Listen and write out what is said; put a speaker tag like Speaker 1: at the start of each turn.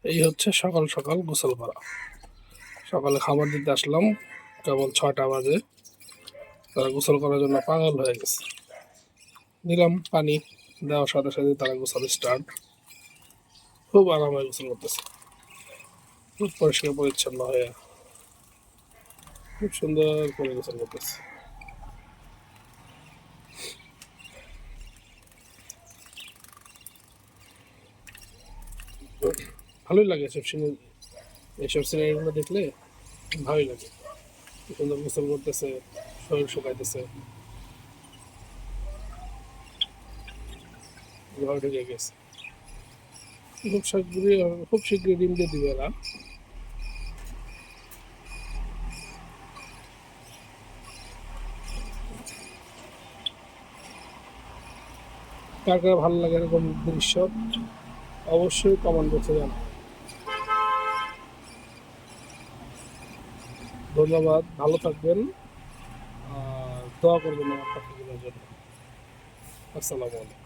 Speaker 1: এই হচ্ছে সকাল সকাল গোসল করা। সকালে খাবার দিতে আসলাম, কেবল 6টা বাজে। তারা গোসল করার জন্য পাগল হয়ে গেছে। দিলাম পানি, দেওয়ার সাথে সাথে তারা গোসল স্টার্ট। খুব আরামে গোসল করতেছে, খুব পরিষ্কার পরিচ্ছন্ন হয়ে খুব সুন্দর করে গোসল করতেছে। ভালোই লাগে এইসব সিনারিগুলো দেখলে ভালোই লাগে। কি সুন্দর গোসল করতেছে, শরীর শুকাইতেছে, ঘরে ঢুকে গেছে। খুব শীঘ্রই ডিম দিয়ে দিবে এরা। কার কার ভালো লাগে এরকম দৃশ্য অবশ্যই কমেন্ট বক্সে জানাবেন। ধন্যবাদ, ভালো থাকবেন, আর দোয়া করবেন আমার পাখিগুলোর জন্য। আসসালামু আলাইকুম।